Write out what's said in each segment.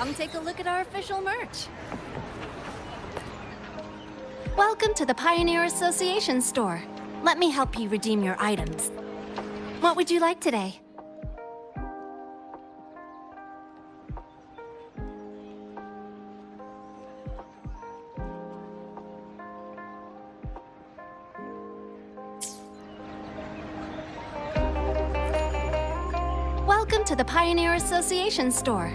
Come take a look at our official merch. Welcome to the Pioneer Association store. Let me help you redeem your items. What would you like today? Welcome to the Pioneer Association store.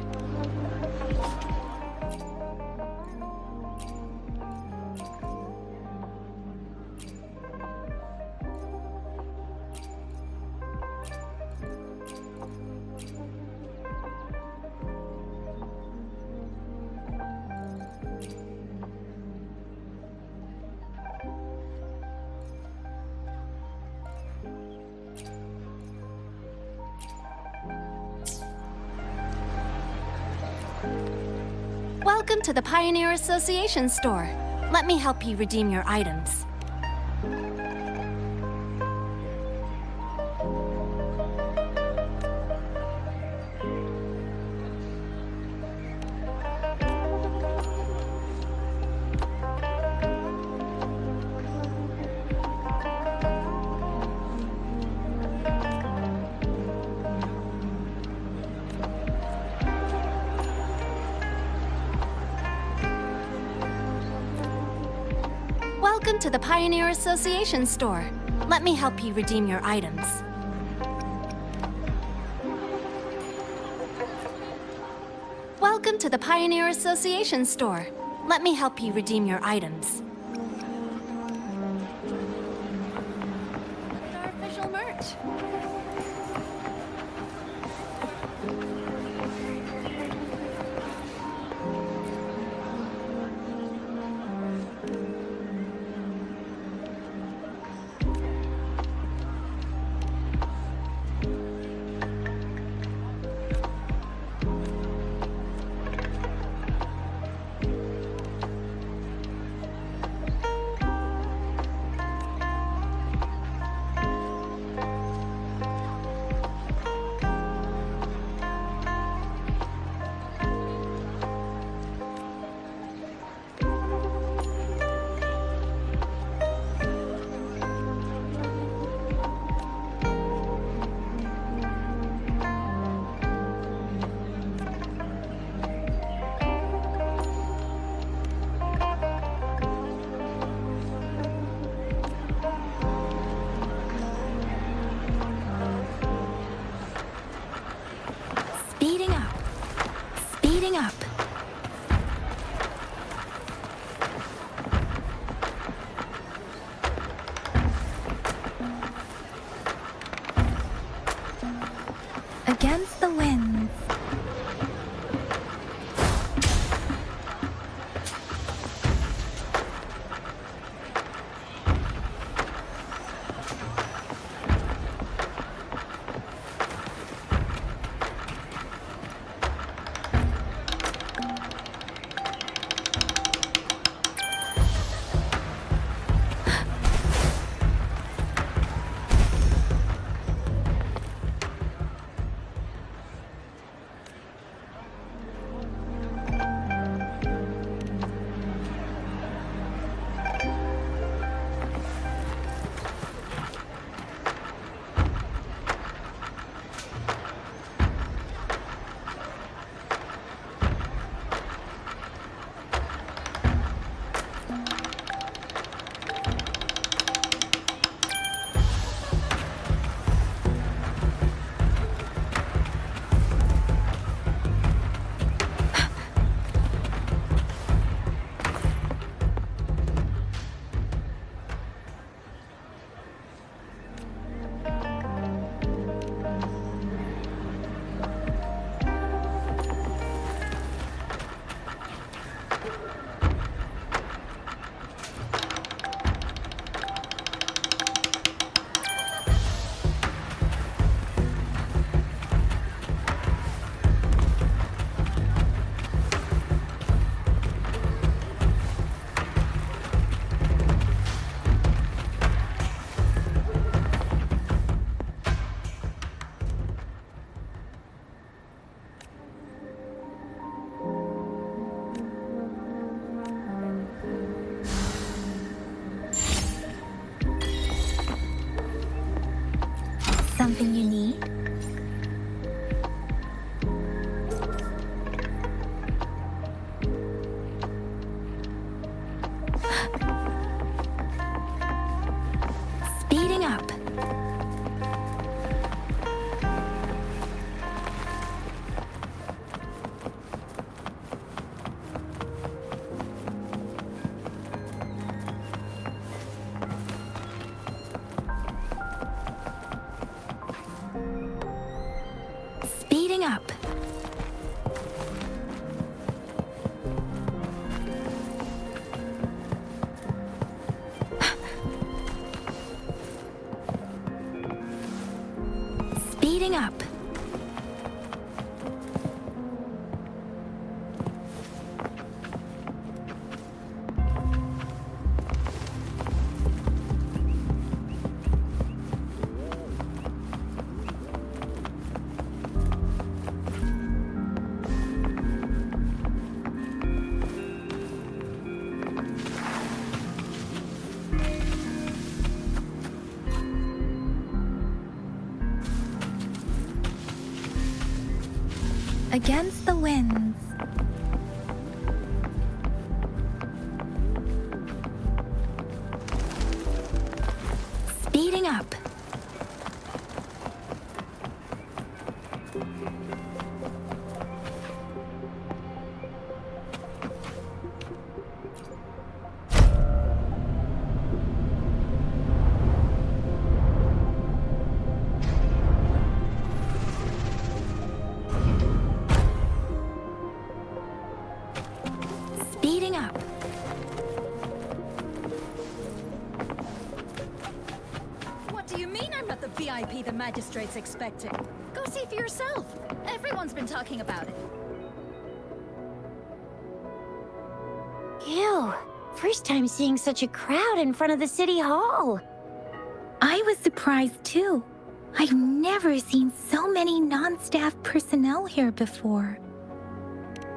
Welcome to the Pioneer Association store. Let me help you redeem your items. Welcome to the Pioneer Association store. Let me help you redeem your items. Welcome to the Pioneer Association store. Let me help you redeem your items. Our official merch. Speeding up. Speeding up. Against the winds. something you need? Speeding up. Speeding up. Speeding up. Against the winds. Speeding up. Speeding up. What do you mean I'm not the VIP the magistrate's expecting? Go see for yourself. Everyone's been talking about it. Ew. First time seeing such a crowd in front of the city hall. I was surprised too. I've never seen so many non-staff personnel here before.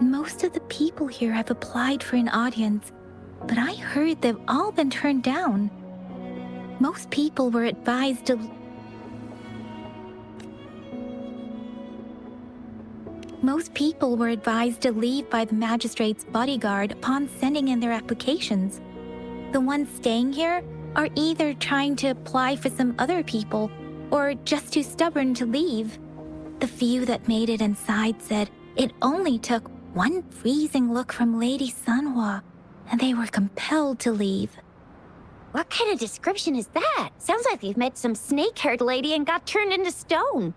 Most of the people here have applied for an audience, but I heard they've all been turned down. Most people were advised to leave by the magistrate's bodyguard upon sending in their applications. The ones staying here are either trying to apply for some other people or just too stubborn to leave. The few that made it inside said it only took one freezing look from Lady Sanhua, and they were compelled to leave. What kind of description is that? Sounds like you've met some snake-haired lady and got turned into stone.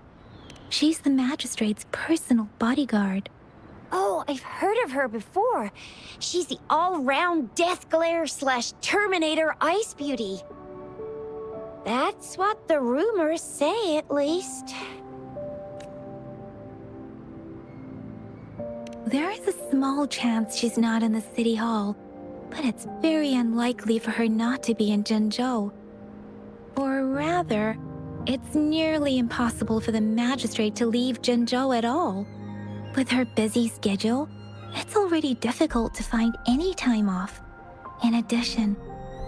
She's the magistrate's personal bodyguard. Oh, I've heard of her before. She's the all-round death glare / Terminator ice beauty. That's what the rumors say, at least. There is a small chance she's not in the city hall, but it's very unlikely for her not to be in Zhengzhou. Or rather, it's nearly impossible for the magistrate to leave Zhengzhou at all. With her busy schedule, it's already difficult to find any time off. In addition,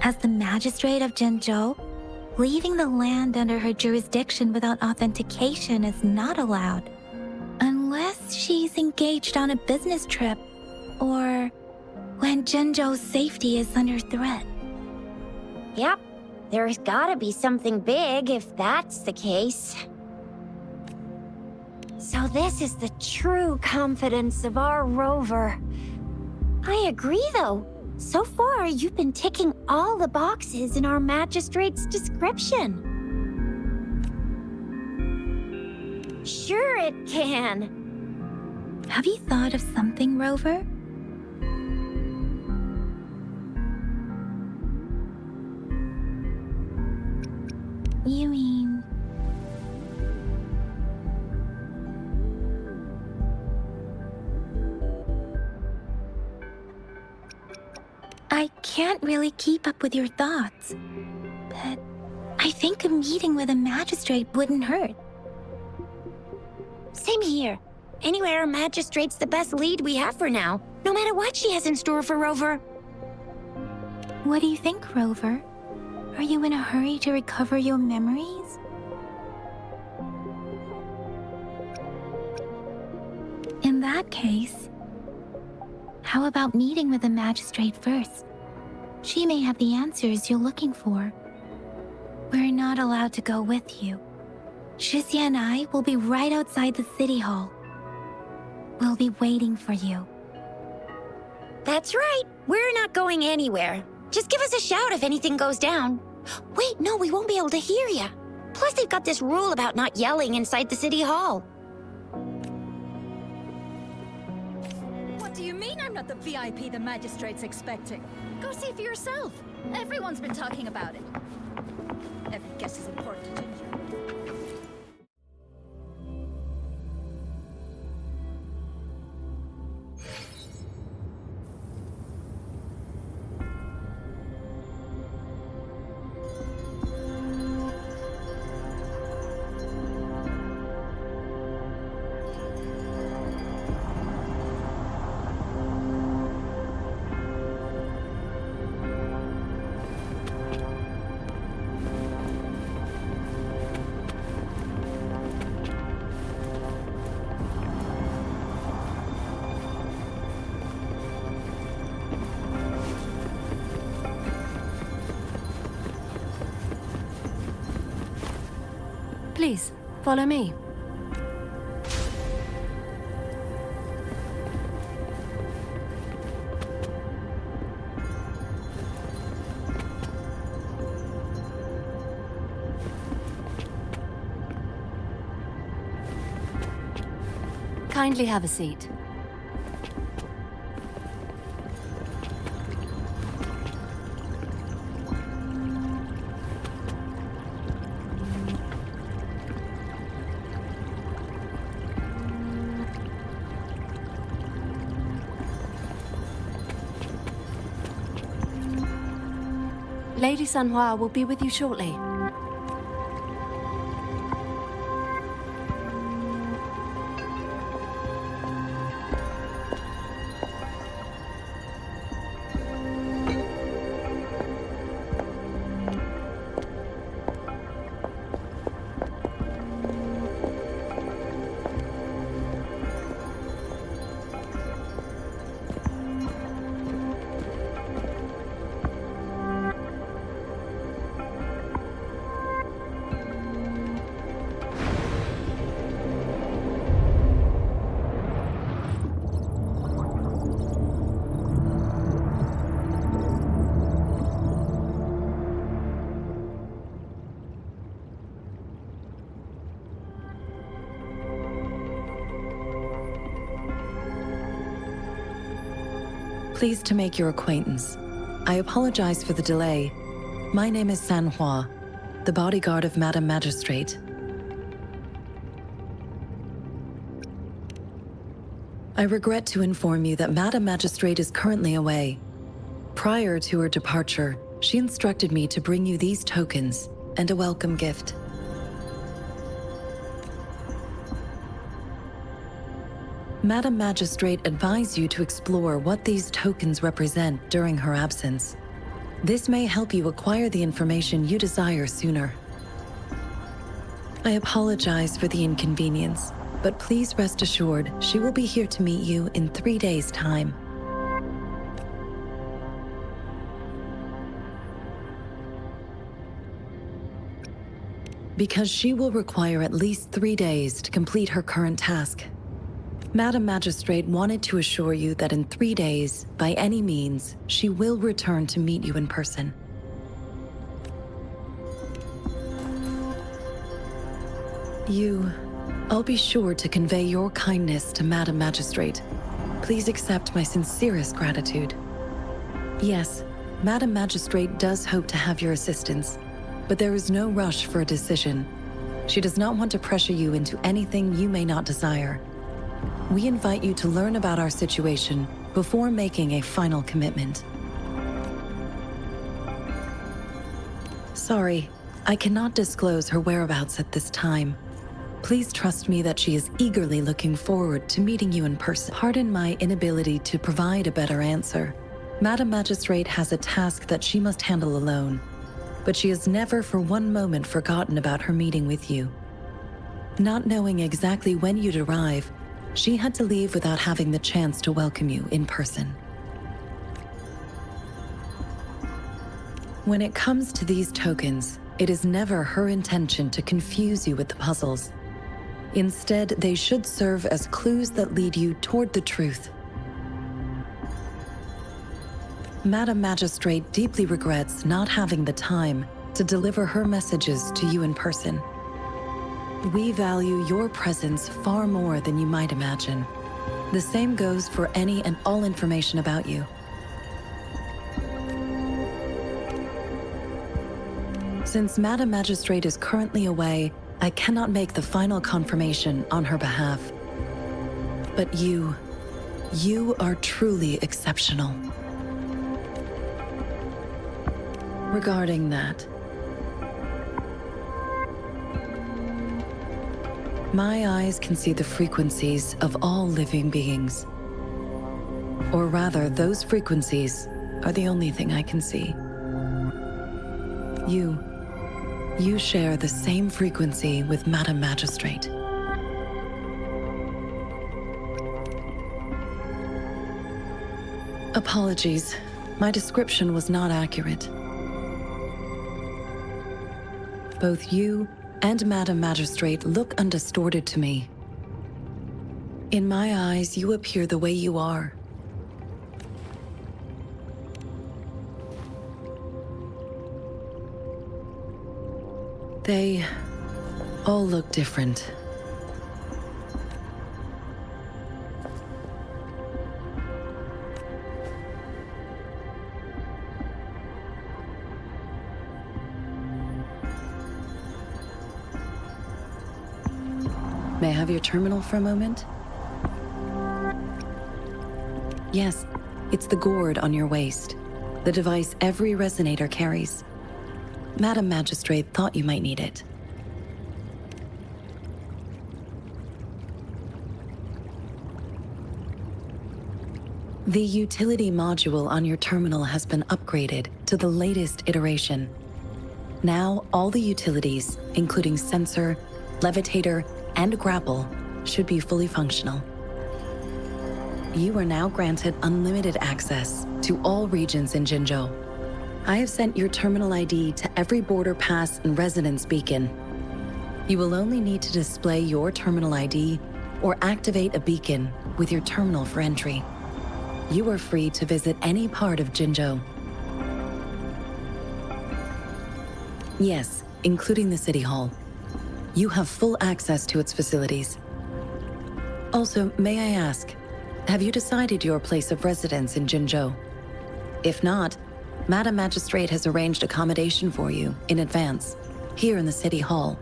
as the magistrate of Zhengzhou, leaving the land under her jurisdiction without authentication is not allowed. Unless she's engaged on a business trip, or when Zhengzhou's safety is under threat. Yep, there's gotta be something big if that's the case. So this is the true confidence of our rover. I agree, though. So far, you've been ticking all the boxes in our magistrate's description. Sure it can. Have you thought of something, Rover? You mean... I can't really keep up with your thoughts, but I think a meeting with a magistrate wouldn't hurt. Same here. Anywhere a magistrate's the best lead we have for now, no matter what she has in store for Rover. What do you think, Rover? Are you in a hurry to recover your memories? that case, how about meeting with the magistrate first? She may have the answers you're looking for. We're not allowed to go with you. Shizia and I will be right outside the city hall. We'll be waiting for you. That's right. We're not going anywhere. Just give us a shout if anything goes down. Wait, no, we won't be able to hear ya. Plus, they've got this rule about not yelling inside the city hall. What do you mean I'm not the VIP the magistrate's expecting? Go see for yourself. Everyone's been talking about it. Every guess is important to Ginger. Please, follow me. Kindly have a seat. Lady Sanhua will be with you shortly. Pleased to make your acquaintance. I apologize for the delay. My name is Sanhua, the bodyguard of Madam Magistrate. I regret to inform you that Madam Magistrate is currently away. Prior to her departure, she instructed me to bring you these tokens and a welcome gift. Madam Magistrate advised you to explore what these tokens represent during her absence. This may help you acquire the information you desire sooner. I apologize for the inconvenience, but please rest assured she will be here to meet you in 3 days' time. Because she will require at least 3 days to complete her current task. Madam Magistrate wanted to assure you that in 3 days, by any means, she will return to meet you in person. I'll be sure to convey your kindness to Madam Magistrate. Please accept my sincerest gratitude. Yes, Madam Magistrate does hope to have your assistance, but there is no rush for a decision. She does not want to pressure you into anything you may not desire. We invite you to learn about our situation before making a final commitment. Sorry, I cannot disclose her whereabouts at this time. Please trust me that she is eagerly looking forward to meeting you in person. Pardon my inability to provide a better answer. Madam Magistrate has a task that she must handle alone, but she has never for one moment forgotten about her meeting with you. Not knowing exactly when you'd arrive, She had to leave without having the chance to welcome you in person. When it comes to these tokens, it is never her intention to confuse you with the puzzles. Instead, they should serve as clues that lead you toward the truth. Madam Magistrate deeply regrets not having the time to deliver her messages to you in person. We value your presence far more than you might imagine. The same goes for any and all information about you. Since Madam Magistrate is currently away, I cannot make the final confirmation on her behalf. But you are truly exceptional. Regarding that, my eyes can see the frequencies of all living beings. Or rather, those frequencies are the only thing I can see. You share the same frequency with Madam Magistrate. Apologies, my description was not accurate. Both you and Madam Magistrate look undistorted to me. In my eyes, you appear the way you are. They all look different. May I have your terminal for a moment? Yes, it's the gourd on your waist, the device every resonator carries. Madam Magistrate thought you might need it. The utility module on your terminal has been upgraded to the latest iteration. Now, all the utilities, including sensor, levitator, and grapple, should be fully functional. You are now granted unlimited access to all regions in Jinzhou. I have sent your terminal ID to every border pass and residence beacon. You will only need to display your terminal ID or activate a beacon with your terminal for entry. You are free to visit any part of Jinzhou. Yes, including the City Hall. You have full access to its facilities. Also, may I ask, have you decided your place of residence in Jinzhou? If not, Madam Magistrate has arranged accommodation for you in advance, here in the City Hall.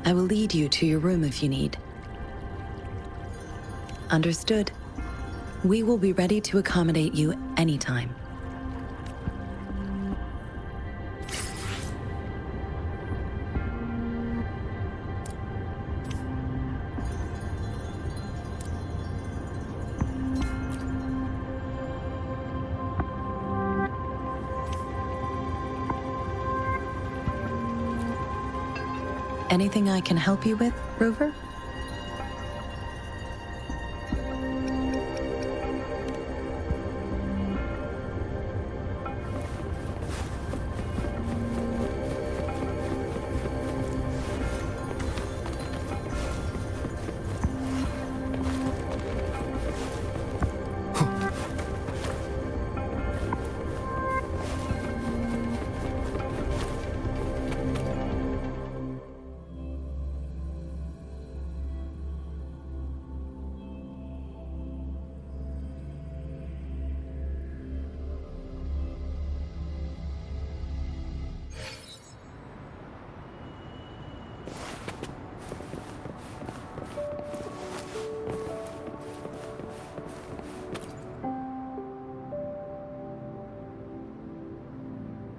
I will lead you to your room if you need. Understood. We will be ready to accommodate you anytime. Anything I can help you with, Rover?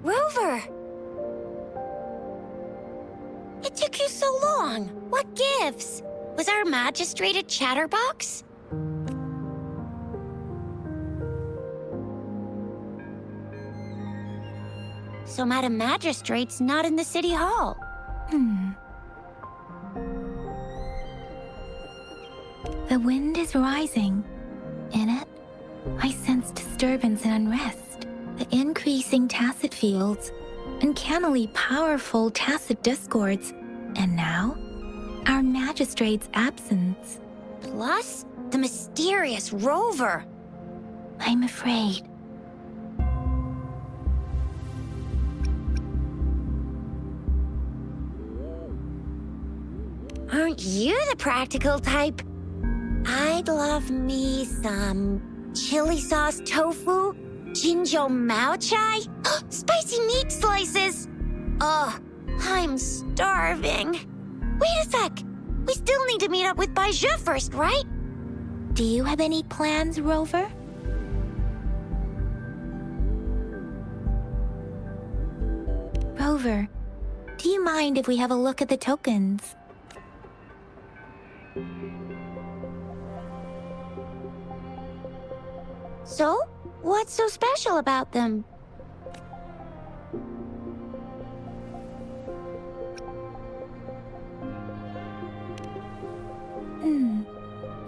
Rover! It took you so long. What gives? Was our magistrate a chatterbox? So Madam Magistrate's not in the City Hall. The wind is rising. In it, I sense disturbance and unrest. The increasing tacit fields, uncannily powerful tacit discords, and now, our magistrate's absence. Plus, the mysterious rover. I'm afraid. Aren't you the practical type? I'd love me some chili sauce tofu, jinjo mao chai, spicy meat slices. Ugh, I'm starving. Wait a sec. We still need to meet up with Baiju first, right? Do you have any plans, Rover? Rover, do you mind if we have a look at the tokens? So, what's so special about them?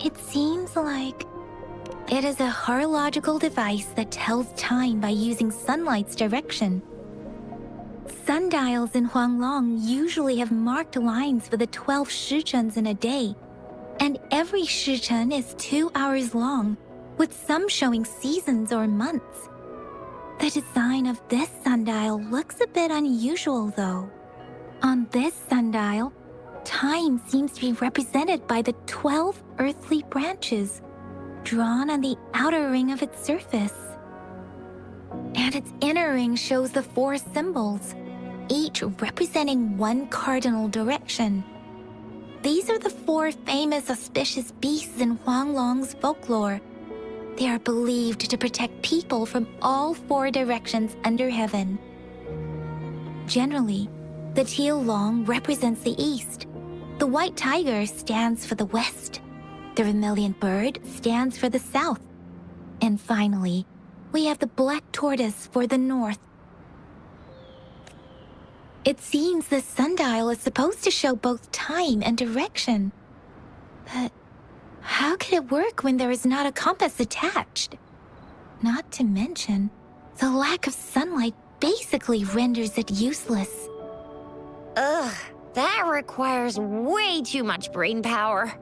It seems like it is a horological device that tells time by using sunlight's direction. Sundials in Huanglong usually have marked lines for the 12 shichuns in a day, and every shichun is 2 hours long, with some showing seasons or months. The design of this sundial looks a bit unusual, though. On this sundial, time seems to be represented by the 12 earthly branches drawn on the outer ring of its surface. And its inner ring shows the 4 symbols, each representing one cardinal direction. These are the 4 famous auspicious beasts in Huanglong's folklore. They are believed to protect people from all 4 directions under heaven. Generally, the teal long represents the east. The white tiger stands for the west. The vermilion bird stands for the south. And finally, we have the black tortoise for the north. It seems the sundial is supposed to show both time and direction. But how could it work when there is not a compass attached? Not to mention, the lack of sunlight basically renders it useless. Ugh, that requires way too much brain power.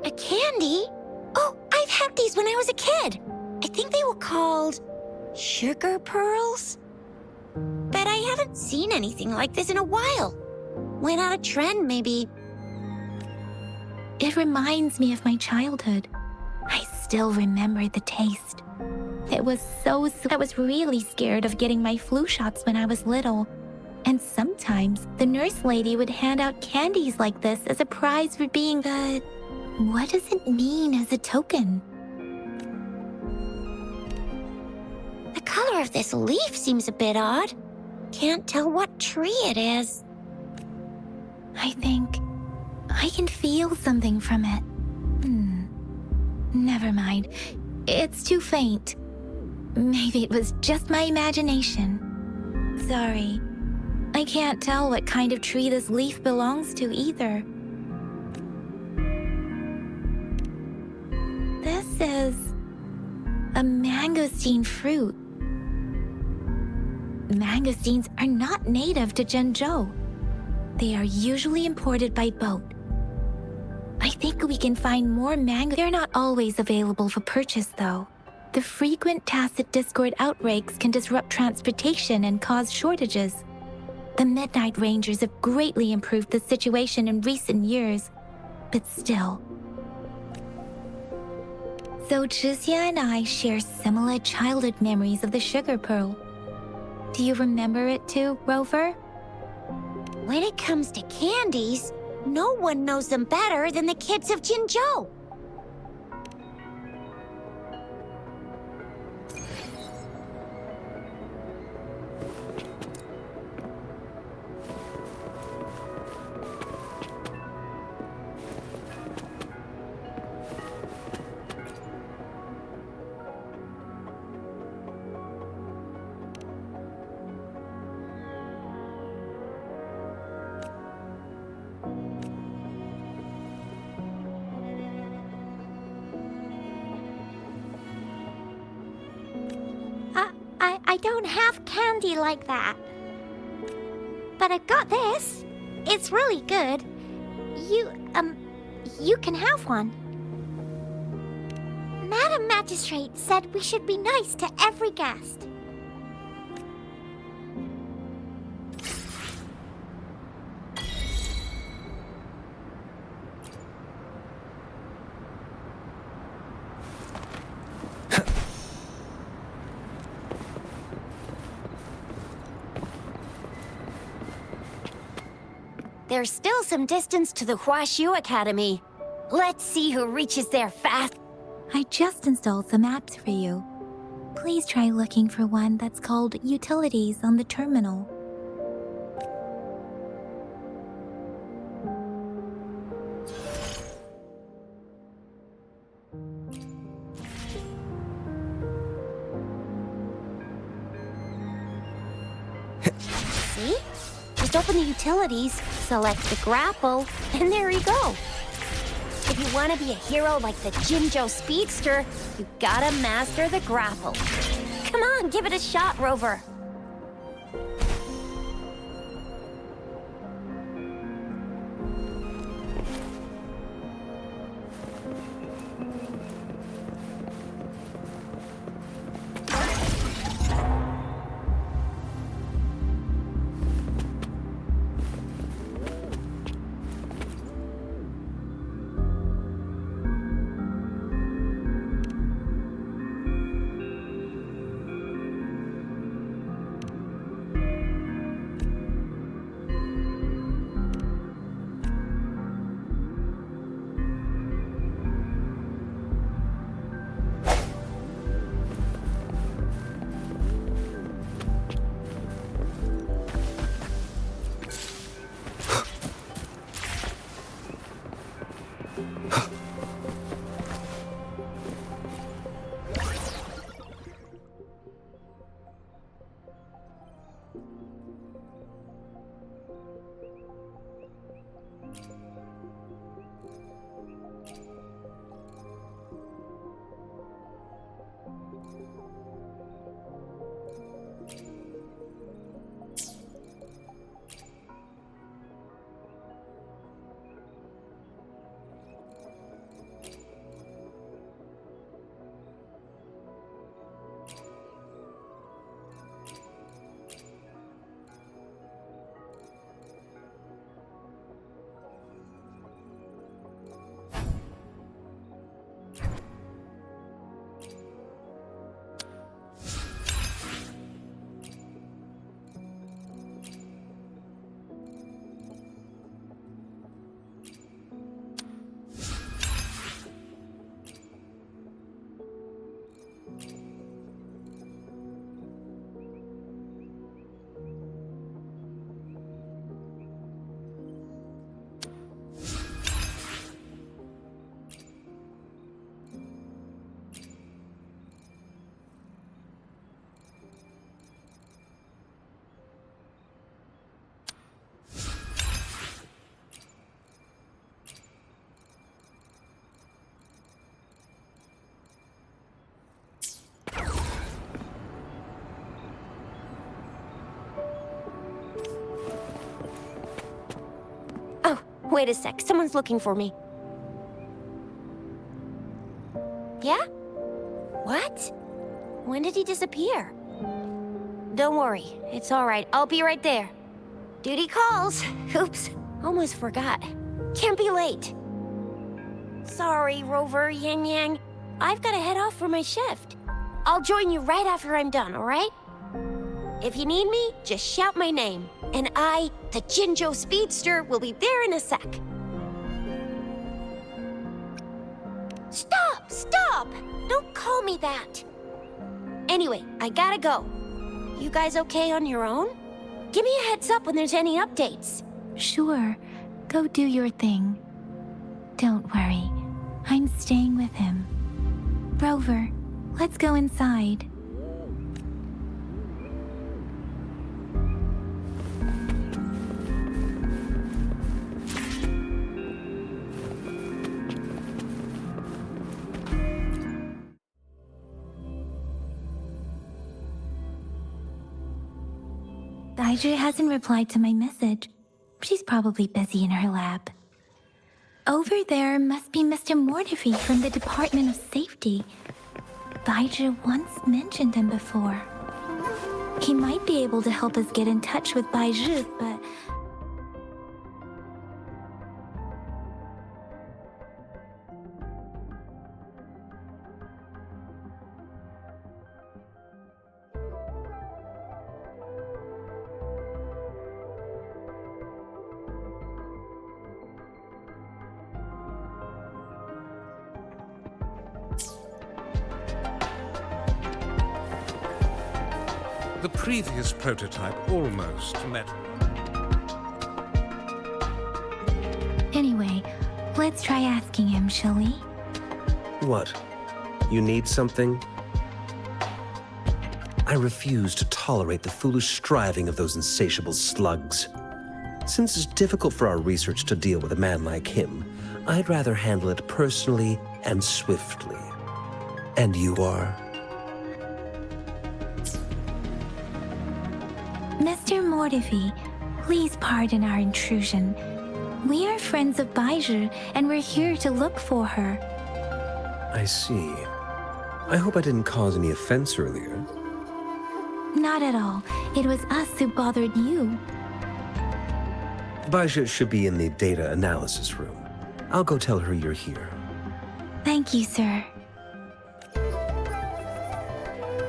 A candy? Oh, I've had these when I was a kid. I think they were called sugar pearls. But I haven't seen anything like this in a while. Went out of trend, maybe. It reminds me of my childhood. I still remember the taste. It was so sweet. I was really scared of getting my flu shots when I was little. And sometimes the nurse lady would hand out candies like this as a prize for being good. What does it mean as a token? The color of this leaf seems a bit odd. Can't tell what tree it is. I think I can feel something from it. Never mind. It's too faint. Maybe it was just my imagination. Sorry. I can't tell what kind of tree this leaf belongs to either. This is a mangosteen fruit. Mangosteens are not native to Zhengzhou. They are usually imported by boat. I think we can find more mango. They're not always available for purchase, though. The frequent tacit discord outbreaks can disrupt transportation and cause shortages. The Midnight Rangers have greatly improved the situation in recent years, but still. So Zhixia and I share similar childhood memories of the sugar pearl. Do you remember it too, Rover? When it comes to candies, no one knows them better than the kids of Jinzhou. I don't have candy like that. But I've got this. It's really good. You can have one. Madam Magistrate said we should be nice to every guest. There's still some distance to the Huashu Academy. Let's see who reaches there fast. I just installed some apps for you. Please try looking for one that's called Utilities on the terminal. See? Just open the utilities, select the grapple, and there you go. If you want to be a hero like the Jinjo Speedster, you gotta master the grapple. Come on, give it a shot, Rover. Wait a sec, someone's looking for me. Yeah? What? When did he disappear? Don't worry, it's all right. I'll be right there. Duty calls. Oops, almost forgot. Can't be late. Sorry, Rover, Yang Yang. I've got to head off for my shift. I'll join you right after I'm done, all right? If you need me, just shout my name. And I, the Jinjo Speedster, will be there in a sec. Stop! Stop! Don't call me that. Anyway, I gotta go. You guys okay on your own? Give me a heads up when there's any updates. Sure, go do your thing. Don't worry, I'm staying with him. Rover, let's go inside. Baiju hasn't replied to my message. She's probably busy in her lab. Over there must be Mr. Mortefi from the Department of Safety. Baiju once mentioned him before. He might be able to help us get in touch with Baiju, but... The previous prototype almost met. Anyway, let's try asking him, shall we? What? You need something? I refuse to tolerate the foolish striving of those insatiable slugs. Since it's difficult for our research to deal with a man like him, I'd rather handle it personally and swiftly. And you are? Mr. Mortefi, please pardon our intrusion. We are friends of Baiju, and we're here to look for her. I see. I hope I didn't cause any offense earlier. Not at all. It was us who bothered you. Baiju should be in the data analysis room. I'll go tell her you're here. Thank you, sir.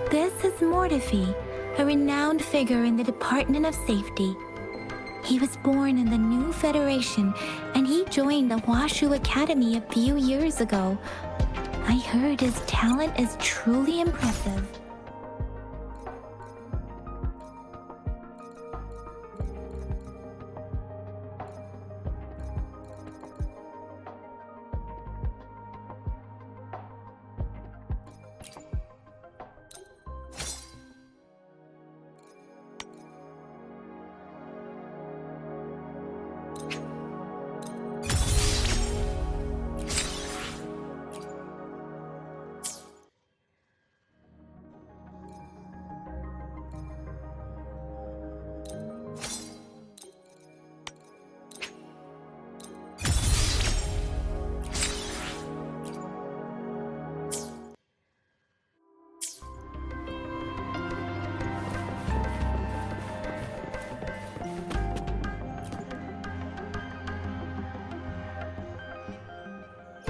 This is Mortefi, a renowned figure in the Department of Safety. He was born in the new Federation, and he joined the Washu Academy a few years ago. I heard his talent is truly impressive.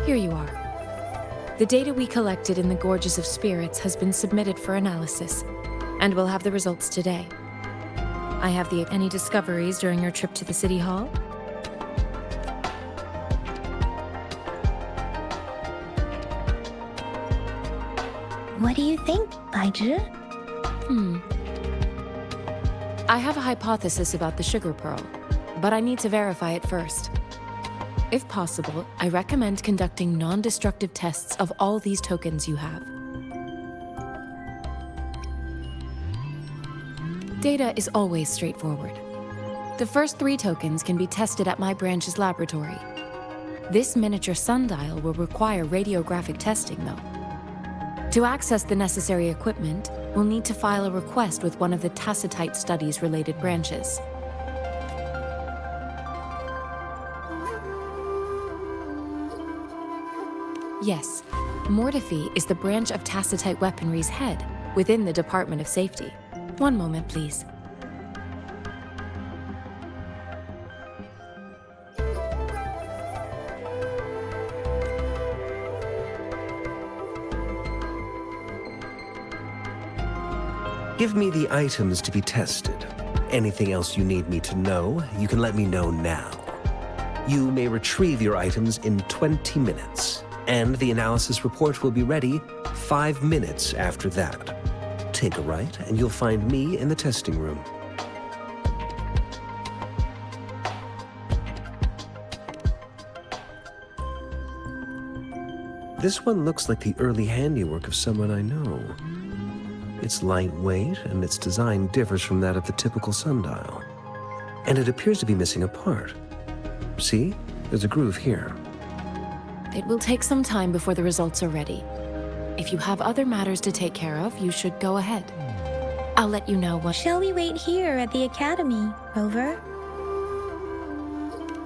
Here you are. The data we collected in the Gorges of Spirits has been submitted for analysis, and we'll have the results today. I have any discoveries during your trip to the City Hall? What do you think, Baiju? I have a hypothesis about the sugar pearl, but I need to verify it first. If possible, I recommend conducting non-destructive tests of all these tokens you have. Data is always straightforward. The first 3 tokens can be tested at my branch's laboratory. This miniature sundial will require radiographic testing, though. To access the necessary equipment, we'll need to file a request with one of the Tacitite Studies-related branches. Yes, Mortefi is the branch of Tacitite Weaponry's head within the Department of Safety. One moment, please. Give me the items to be tested. Anything else you need me to know, you can let me know now. You may retrieve your items in 20 minutes, and the analysis report will be ready 5 minutes after that. Take a right, and you'll find me in the testing room. This one looks like the early handiwork of someone I know. It's lightweight, and its design differs from that of the typical sundial. And it appears to be missing a part. See? There's a groove here. It will take some time before the results are ready. If you have other matters to take care of, you should go ahead. I'll let you know what... Shall we wait here at the academy, Rover?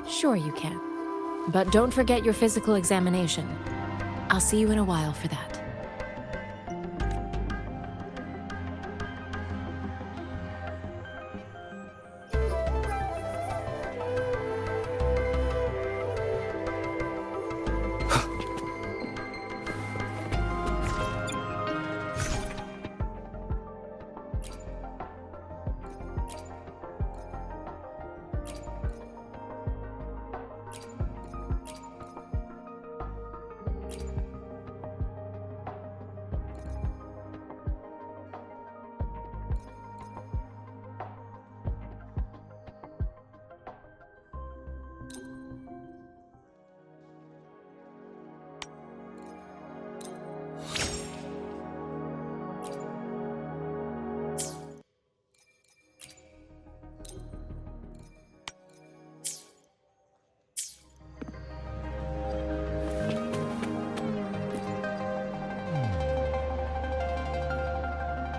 Sure you can. But don't forget your physical examination. I'll see you in a while for that.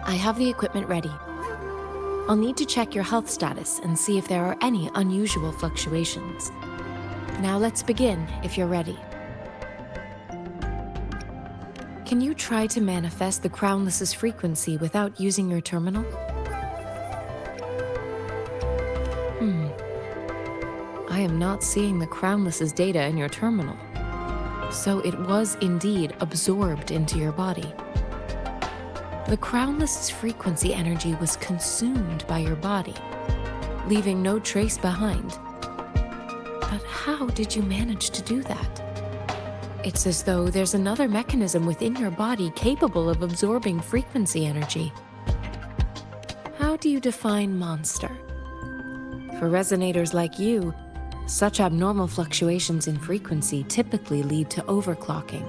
I have the equipment ready. I'll need to check your health status and see if there are any unusual fluctuations. Now let's begin, if you're ready. Can you try to manifest the Crownless's frequency without using your terminal? I am not seeing the Crownless's data in your terminal. So it was indeed absorbed into your body. The Crownless's frequency energy was consumed by your body, leaving no trace behind. But how did you manage to do that? It's as though there's another mechanism within your body capable of absorbing frequency energy. How do you define monster? For resonators like you, such abnormal fluctuations in frequency typically lead to overclocking.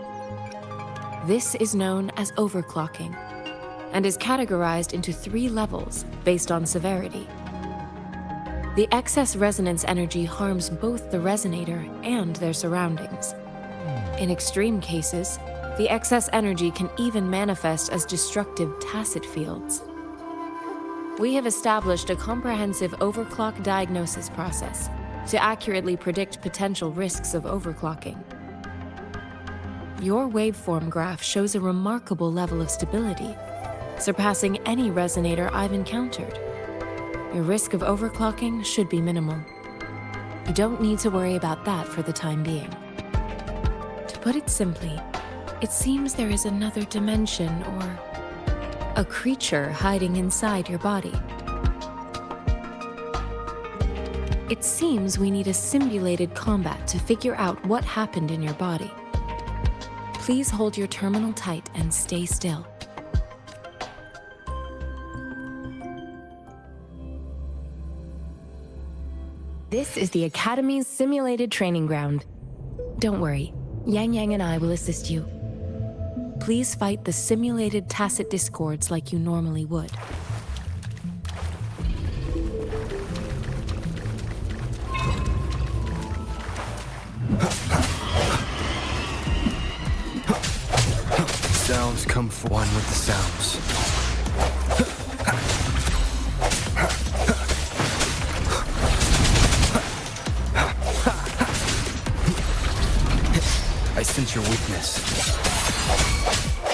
This is known as overclocking, and is categorized into 3 levels based on severity. The excess resonance energy harms both the resonator and their surroundings. In extreme cases, the excess energy can even manifest as destructive tacit fields. We have established a comprehensive overclock diagnosis process to accurately predict potential risks of overclocking. Your waveform graph shows a remarkable level of stability, surpassing any resonator I've encountered. Your risk of overclocking should be minimal. You don't need to worry about that for the time being. To put it simply, it seems there is another dimension or a creature hiding inside your body. It seems we need a simulated combat to figure out what happened in your body. Please hold your terminal tight and stay still. This is the Academy's simulated training ground. Don't worry, Yang Yang and I will assist you. Please fight the simulated tacit discords like you normally would. Sounds come for one with the sounds. I sense your weakness.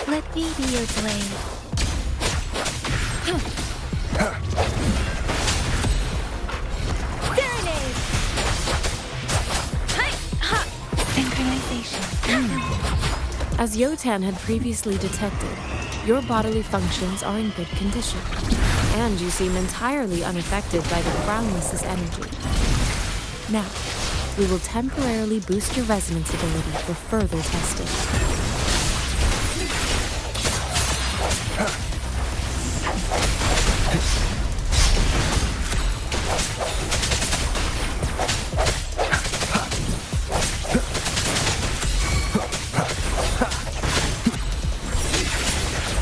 Let me be your blade. Serenade! Synchronization. As Yotan had previously detected, your bodily functions are in good condition, and you seem entirely unaffected by the Crownless's energy. Now, we will temporarily boost your resonance ability for further testing.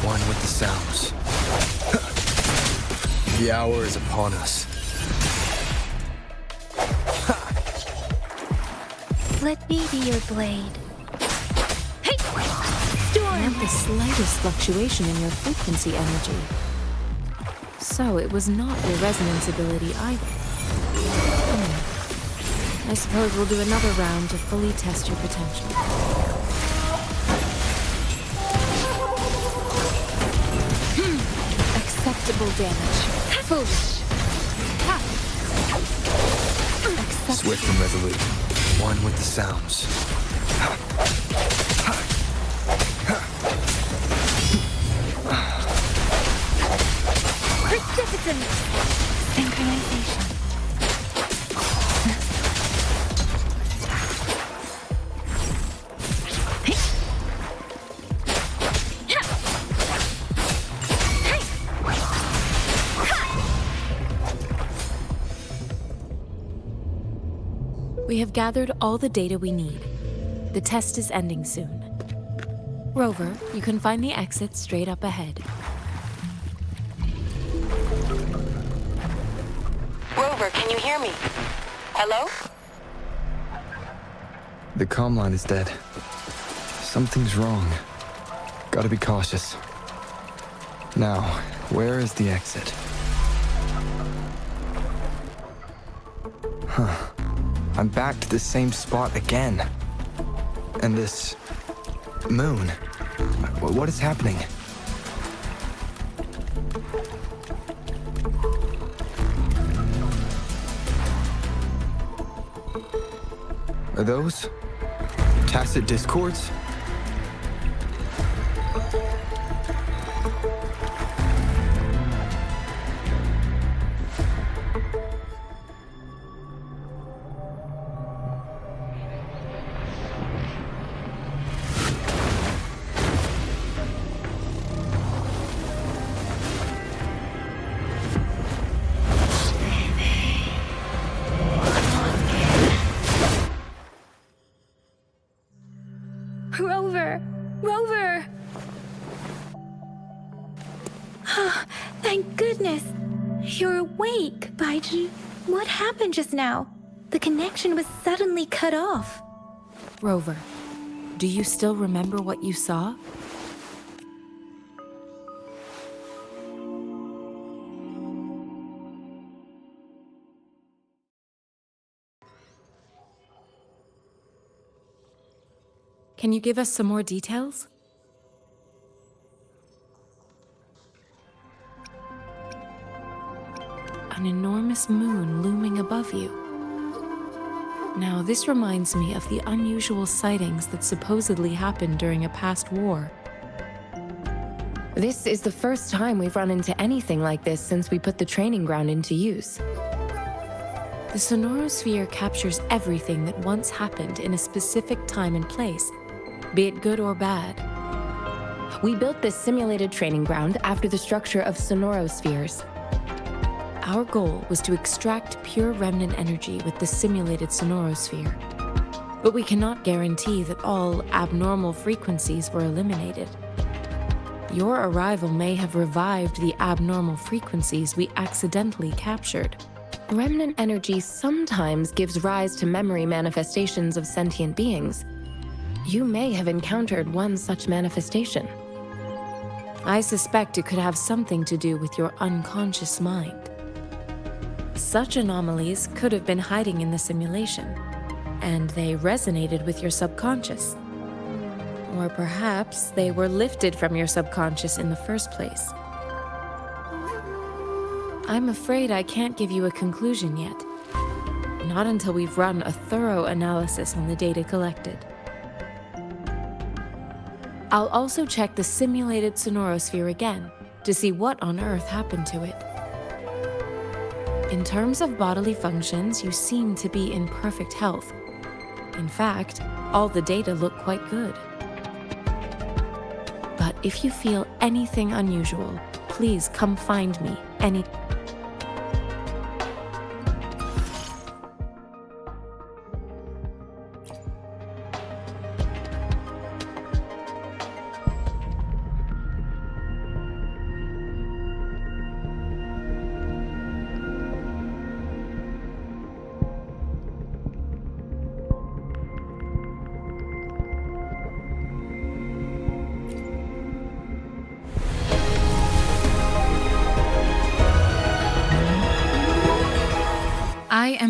One with the sounds. The hour is upon us. Let me be your blade. Hey! Storm! Not the slightest fluctuation in your frequency energy. so, it was not your resonance ability either. I suppose we'll do another round to fully test your potential. Acceptable damage. Foolish. Swift and resolute. One with the sounds. Precipitant! Synchronization. We have gathered all the data we need. The test is ending soon. Rover, you can find the exit straight up ahead. Rover, can you hear me? Hello? The comm line is dead. Something's wrong. Gotta be cautious. Now, where is the exit? Huh. I'm back to the same spot again. And this... moon. What is happening? Are those... tacit discords? Rover! Rover! Ah, thank goodness! You're awake, Baiji. What happened just now? The connection was suddenly cut off. Rover, do you still remember what you saw? Can you give us some more details? An enormous moon looming above you. Now, this reminds me of the unusual sightings that supposedly happened during a past war. This is the first time we've run into anything like this since we put the training ground into use. The sonorosphere captures everything that once happened in a specific time and place, be it good or bad. We built this simulated training ground after the structure of sonorospheres. Our goal was to extract pure remnant energy with the simulated sonorosphere. But we cannot guarantee that all abnormal frequencies were eliminated. Your arrival may have revived the abnormal frequencies we accidentally captured. Remnant energy sometimes gives rise to memory manifestations of sentient beings. You may have encountered one such manifestation. I suspect it could have something to do with your unconscious mind. Such anomalies could have been hiding in the simulation, and they resonated with your subconscious. Or perhaps they were lifted from your subconscious in the first place. I'm afraid I can't give you a conclusion yet. Not until we've run a thorough analysis on the data collected. I'll also check the simulated sonorosphere again to see what on earth happened to it. In terms of bodily functions, you seem to be in perfect health. In fact, all the data look quite good. But if you feel anything unusual, please come find me any...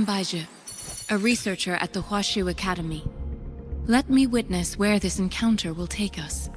Baizhi, a researcher at the Huashu Academy. Let me witness where this encounter will take us.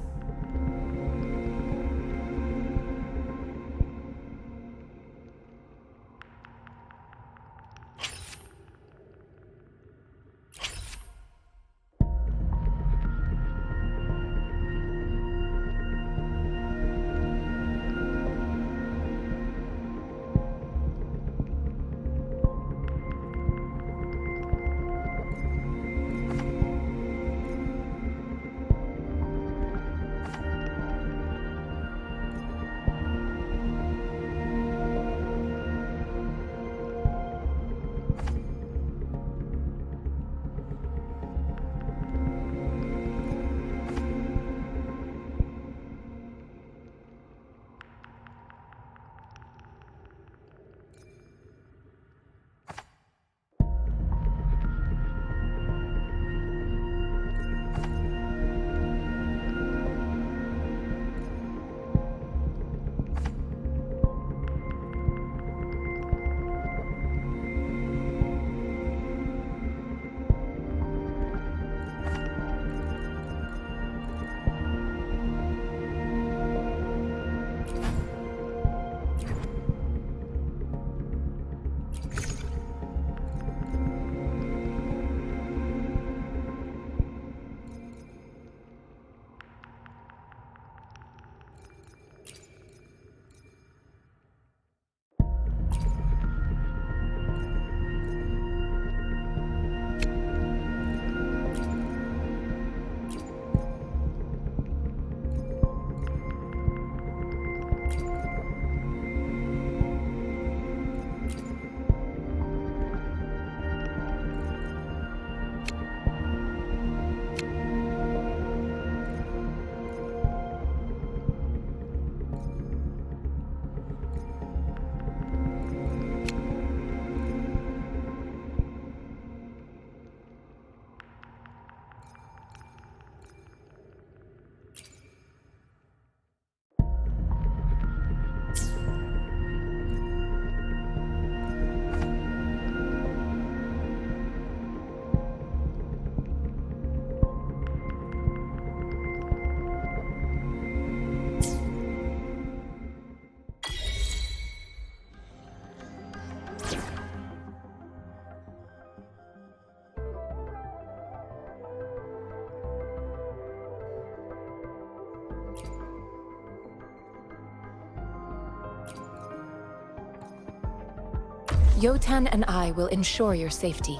Yotan and I will ensure your safety.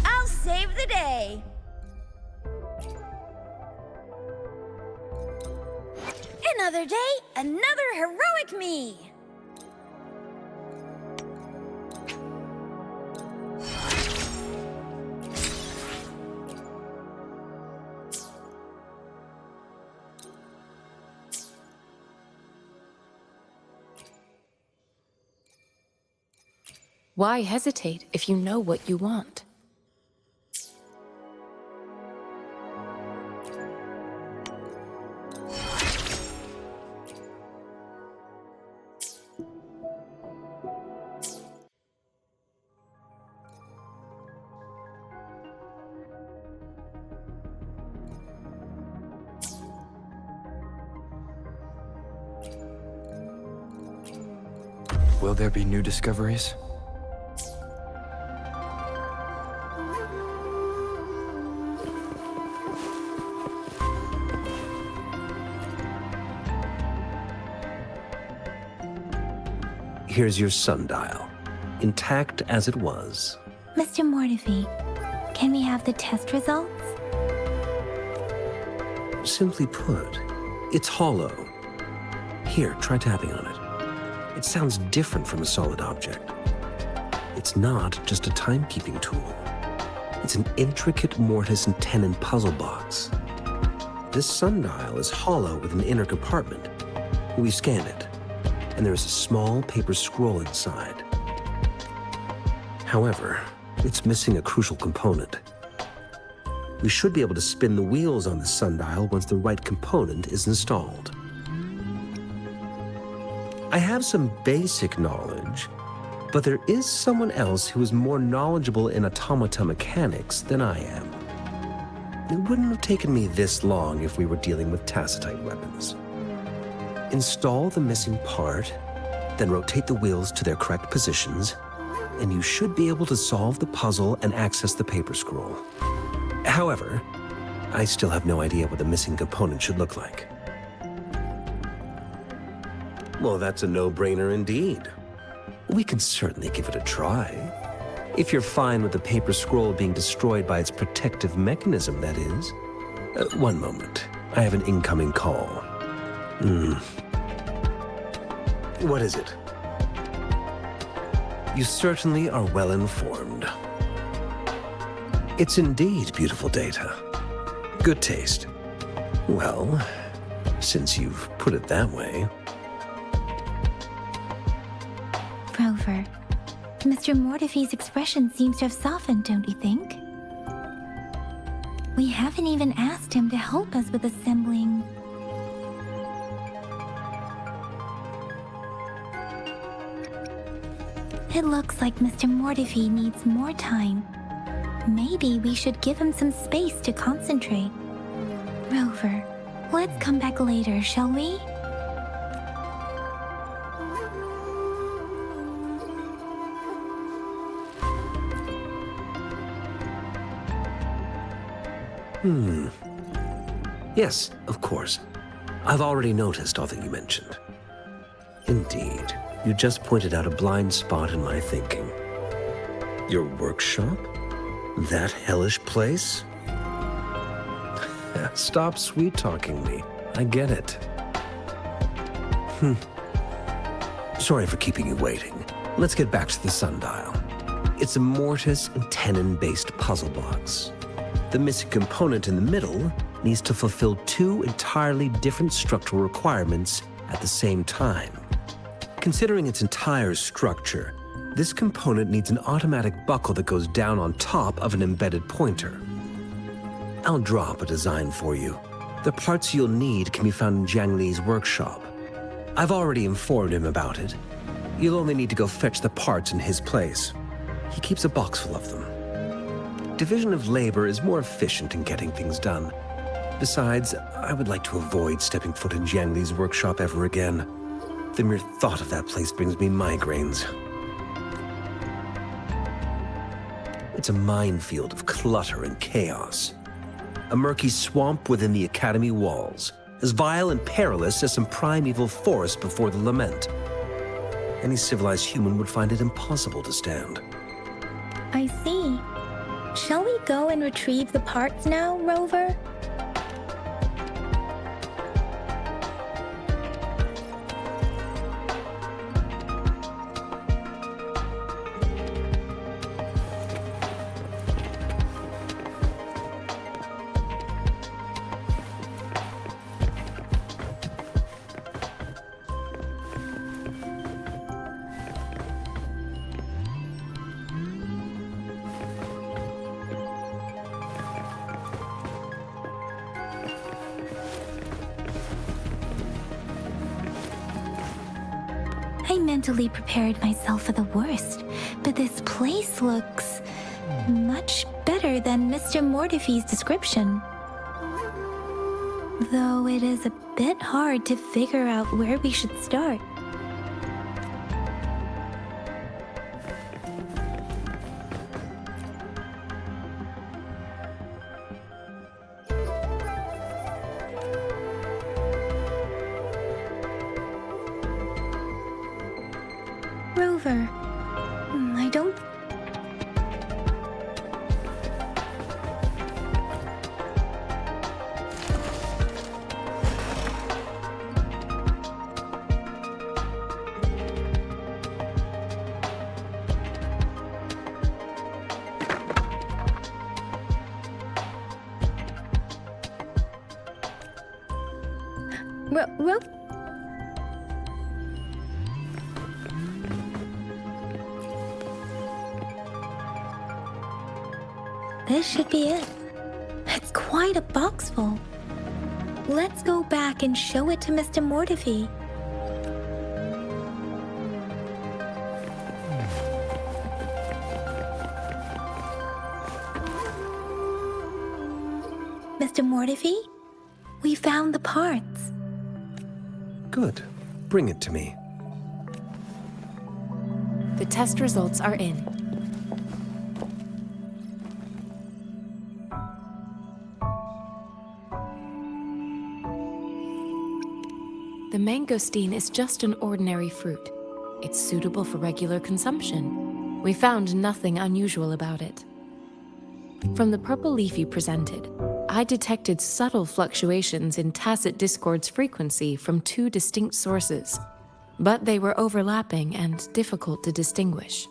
I'll save the day! Another day, another heroic me! Why hesitate if you know what you want? Will there be new discoveries? Here's your sundial, intact as it was. Mr. Mortefi, can we have the test results? Simply put, it's hollow. Here, try tapping on it. It sounds different from a solid object. It's not just a timekeeping tool. It's an intricate mortise and tenon puzzle box. This sundial is hollow with an inner compartment. We've scanned it, and there is a small paper scroll inside. However, it's missing a crucial component. We should be able to spin the wheels on the sundial once the right component is installed. I have some basic knowledge, but there is someone else who is more knowledgeable in automata mechanics than I am. It wouldn't have taken me this long if we were dealing with tacitite weapons. Install the missing part, then rotate the wheels to their correct positions, and you should be able to solve the puzzle and access the paper scroll. However, I still have no idea what the missing component should look like. Well, that's a no-brainer indeed. We can certainly give it a try. If you're fine with the paper scroll being destroyed by its protective mechanism, that is. One moment. I have an incoming call. What is it? You certainly are well informed. It's indeed beautiful data. Good taste. Well, since you've put it that way. Rover, Mr. Mortefi's expression seems to have softened, don't you think? We haven't even asked him to help us with assembling. It looks like Mr. Mortefi needs more time. Maybe we should give him some space to concentrate. Rover, let's come back later, shall we? Yes, of course. I've already noticed all that you mentioned. Indeed, you just pointed out a blind spot in my thinking. Your workshop? That hellish place? Stop sweet-talking me. I get it. Sorry for keeping you waiting. Let's get back to the sundial. It's a mortise and tenon-based puzzle box. The missing component in the middle needs to fulfill two entirely different structural requirements at the same time. Considering its entire structure, this component needs an automatic buckle that goes down on top of an embedded pointer. I'll draw up a design for you. The parts you'll need can be found in Jiang Li's workshop. I've already informed him about it. You'll only need to go fetch the parts in his place. He keeps a box full of them. Division of labor is more efficient in getting things done. Besides, I would like to avoid stepping foot in Jiang Li's workshop ever again. The mere thought of that place brings me migraines. It's a minefield of clutter and chaos. A murky swamp within the Academy walls, as vile and perilous as some primeval forest before the lament. Any civilized human would find it impossible to stand. I see. Shall we go and retrieve the parts now, Rover? I mentally prepared myself for the worst, but this place looks much better than Mr. Mortefi's description. Though it is a bit hard to figure out where we should start. However, I don't... This should be it. It's quite a box full. Let's go back and show it to Mr. Mortefi. Mr. Mortefi, we found the parts. Good. Bring it to me. The test results are in. The mangosteen is just an ordinary fruit. It's suitable for regular consumption. We found nothing unusual about it. From the purple leaf you presented, I detected subtle fluctuations in tacit discord's frequency from two distinct sources, but they were overlapping and difficult to distinguish.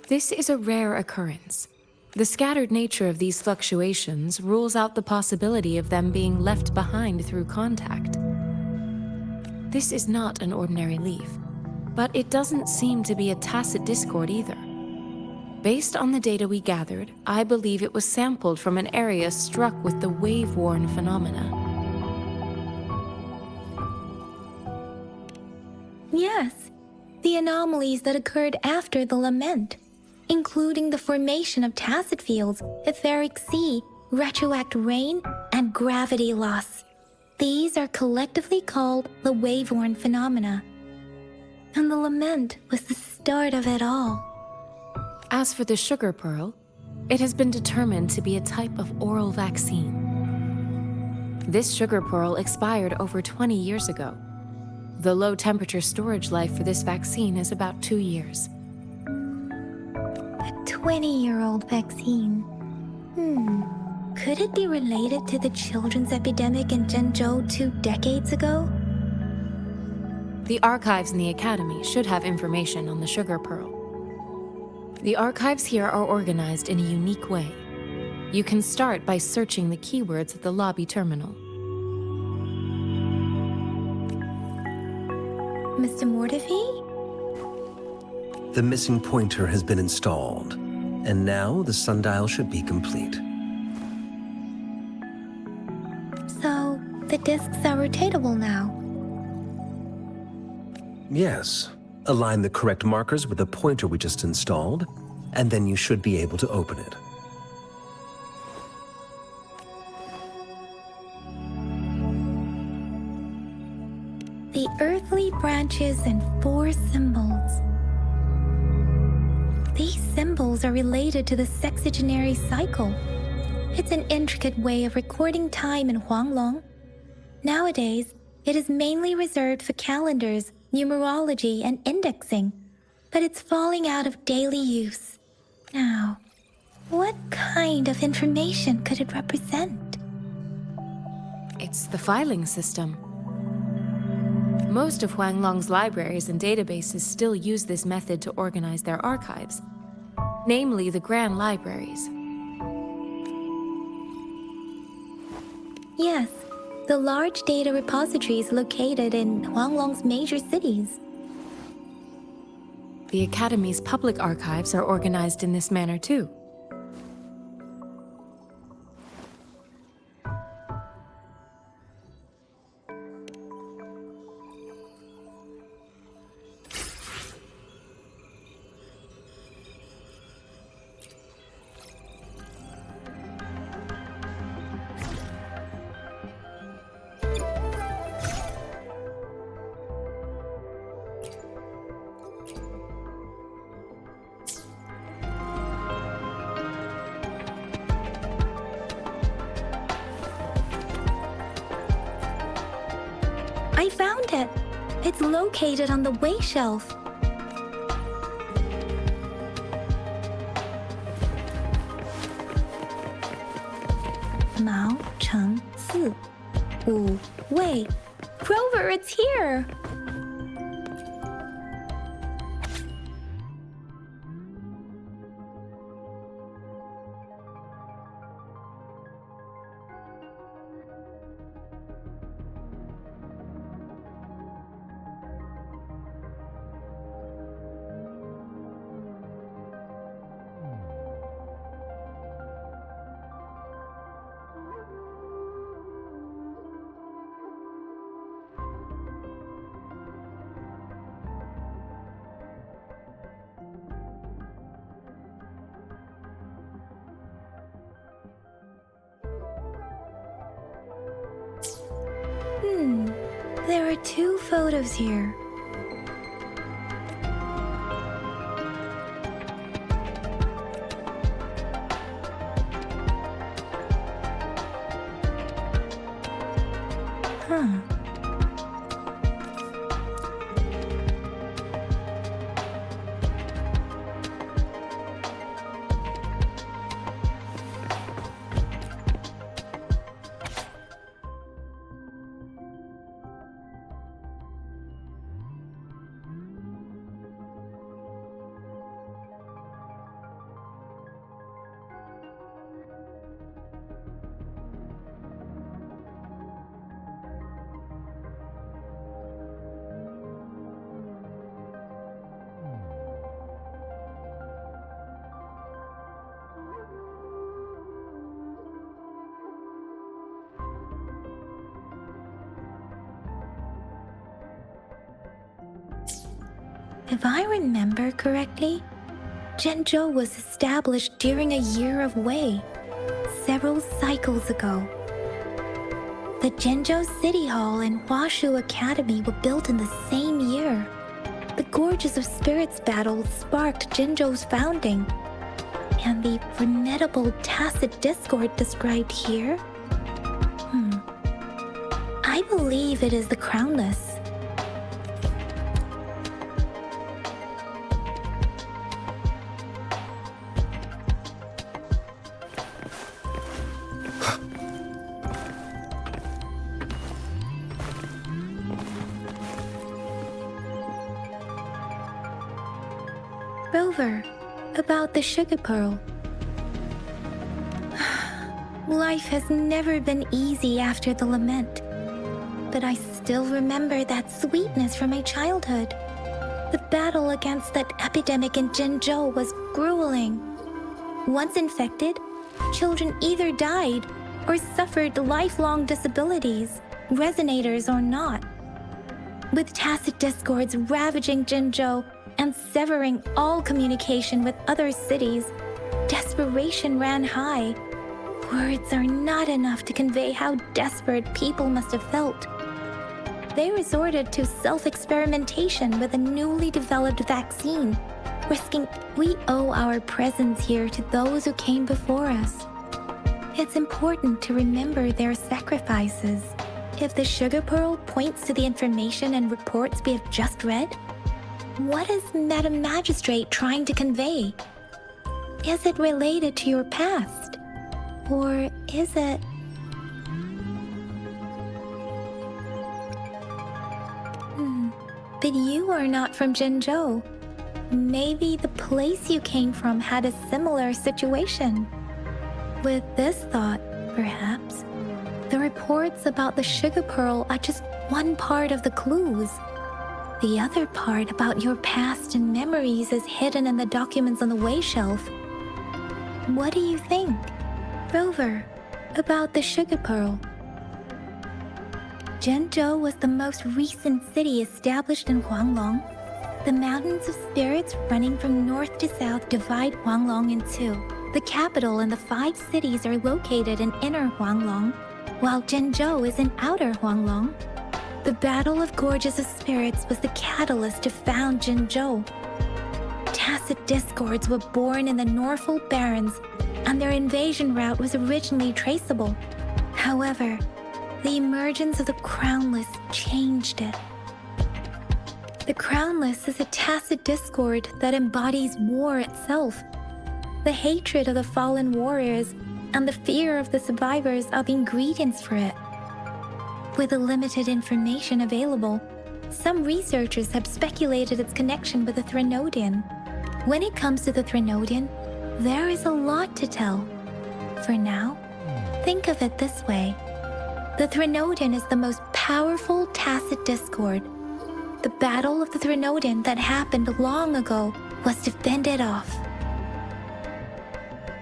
This is a rare occurrence. The scattered nature of these fluctuations rules out the possibility of them being left behind through contact. This is not an ordinary leaf, but it doesn't seem to be a tacit discord either. Based on the data we gathered, I believe it was sampled from an area struck with the wave-worn phenomena. Yes, the anomalies that occurred after the lament, including the formation of tacit fields, etheric sea, retroact rain, and gravity loss. These are collectively called the wave-worn phenomena. And the lament was the start of it all. As for the sugar pearl, it has been determined to be a type of oral vaccine. This sugar pearl expired over 20 years ago. The low-temperature storage life for this vaccine is about 2 years. A 20-year-old vaccine. Could it be related to the children's epidemic in Zhengzhou 2 decades ago? The archives in the Academy should have information on the sugar pearl. The archives here are organized in a unique way. You can start by searching the keywords at the lobby terminal. Mr. Mortefi? The missing pointer has been installed, and now the sundial should be complete. So, the discs are rotatable now. Yes. Align the correct markers with the pointer we just installed, and then you should be able to open it. The earthly branches and 4 symbols. These symbols are related to the sexagenary cycle. It's an intricate way of recording time in Huanglong. Nowadays, it is mainly reserved for calendars, numerology, and indexing, but it's falling out of daily use. Now, what kind of information could it represent? It's the filing system. Most of Huanglong's libraries and databases still use this method to organize their archives, namely the Grand Libraries. Yes, the large data repositories located in Huanglong's major cities. The Academy's public archives are organized in this manner too. I found it. It's located on the way shelf. Mao Cheng Si. Wu Wei. Rover, it's here! There are 2 photos here. Huh. If I remember correctly, Zhenzhou was established during a year of Wei, several cycles ago. The Zhenzhou City Hall and Huashu Academy were built in the same year. The Gorges of Spirits battle sparked Zhenzhou's founding, and the formidable tacit discord described here? I believe it is the Crownless. Rover, about the sugar pearl. Life has never been easy after the lament, but I still remember that sweetness from my childhood. The battle against that epidemic in Zhenzhou was grueling. Once infected, children either died or suffered lifelong disabilities, resonators or not. With tacit discords ravaging Zhenzhou and severing all communication with other cities, desperation ran high. Words are not enough to convey how desperate people must have felt. They resorted to self-experimentation with a newly developed vaccine, risking we owe our presence here to those who came before us. It's important to remember their sacrifices. If the sugar pearl points to the information and reports we have just read, what is Madam Magistrate trying to convey? Is it related to your past? Or is it... But you are not from Zhenzhou. Maybe the place you came from had a similar situation. With this thought, perhaps, the reports about the sugar pearl are just one part of the clues. The other part about your past and memories is hidden in the documents on the way shelf. What do you think, Rover, about the sugar pearl? Zhenzhou was the most recent city established in Huanglong. The mountains of spirits running from north to south divide Huanglong in two. The capital and the 5 cities are located in inner Huanglong, while Zhenzhou is in outer Huanglong. The Battle of Gorges of Spirits was the catalyst to found Zhenzhou. Tacit discords were born in the Norfolk Barrens, and their invasion route was originally traceable. However, the emergence of the Crownless changed it. The Crownless is a tacit discord that embodies war itself. The hatred of the fallen warriors and the fear of the survivors are the ingredients for it. With the limited information available, some researchers have speculated its connection with the Threnodian. When it comes to the Threnodian, there is a lot to tell. For now, think of it this way. The Threnodian is the most powerful tacit discord. The Battle of the Threnodian that happened long ago was to fend it off.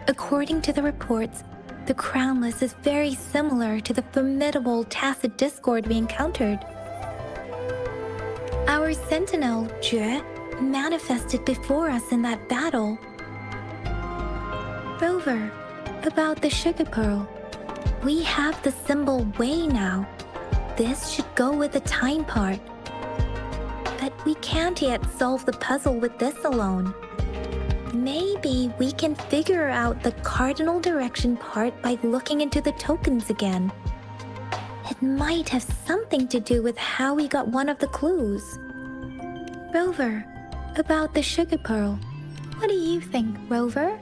According to the reports, the Crownless is very similar to the formidable tacit discord we encountered. Our sentinel, Jue, manifested before us in that battle. Rover, about the sugar pearl. We have the symbol way now. This should go with the time part. But we can't yet solve the puzzle with this alone. Maybe we can figure out the cardinal direction part by looking into the tokens again. It might have something to do with how we got one of the clues. Rover, about the sugar pearl. What do you think, Rover?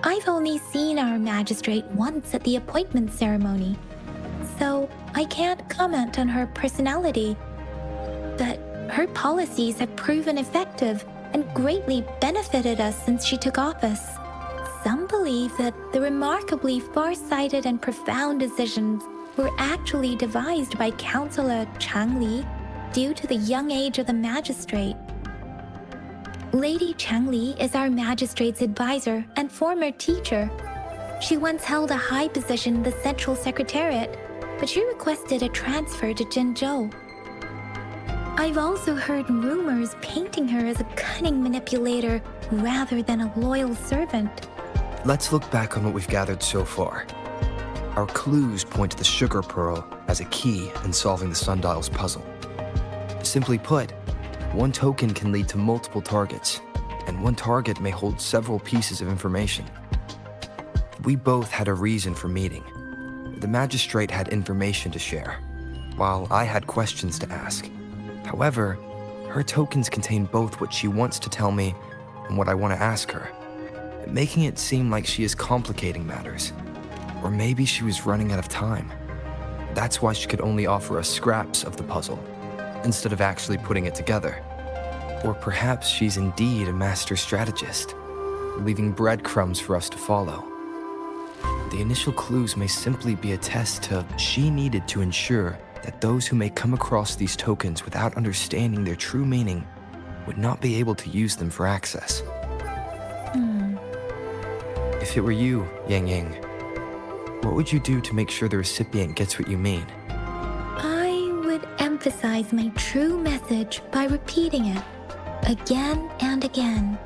I've only seen our magistrate once at the appointment ceremony, so I can't comment on her personality. But her policies have proven effective and greatly benefited us since she took office. Some believe that the remarkably far-sighted and profound decisions were actually devised by Councillor Chang Li due to the young age of the magistrate. Lady Chang Li is our magistrate's advisor and former teacher. She once held a high position in the Central Secretariat, but she requested a transfer to Jinzhou. I've also heard rumors painting her as a cunning manipulator rather than a loyal servant. Let's look back on what we've gathered so far. Our clues point to the sugar pearl as a key in solving the sundial's puzzle. Simply put, one token can lead to multiple targets, and one target may hold several pieces of information. We both had a reason for meeting. The magistrate had information to share, while I had questions to ask. However, her tokens contain both what she wants to tell me and what I want to ask her, making it seem like she is complicating matters. Or maybe she was running out of time. That's why she could only offer us scraps of the puzzle, instead of actually putting it together. Or perhaps she's indeed a master strategist, leaving breadcrumbs for us to follow. The initial clues may simply be a test to she needed to ensure that those who may come across these tokens without understanding their true meaning would not be able to use them for access. If it were you, Yang Yang, what would you do to make sure the recipient gets what you mean? I would emphasize my true message by repeating it again and again.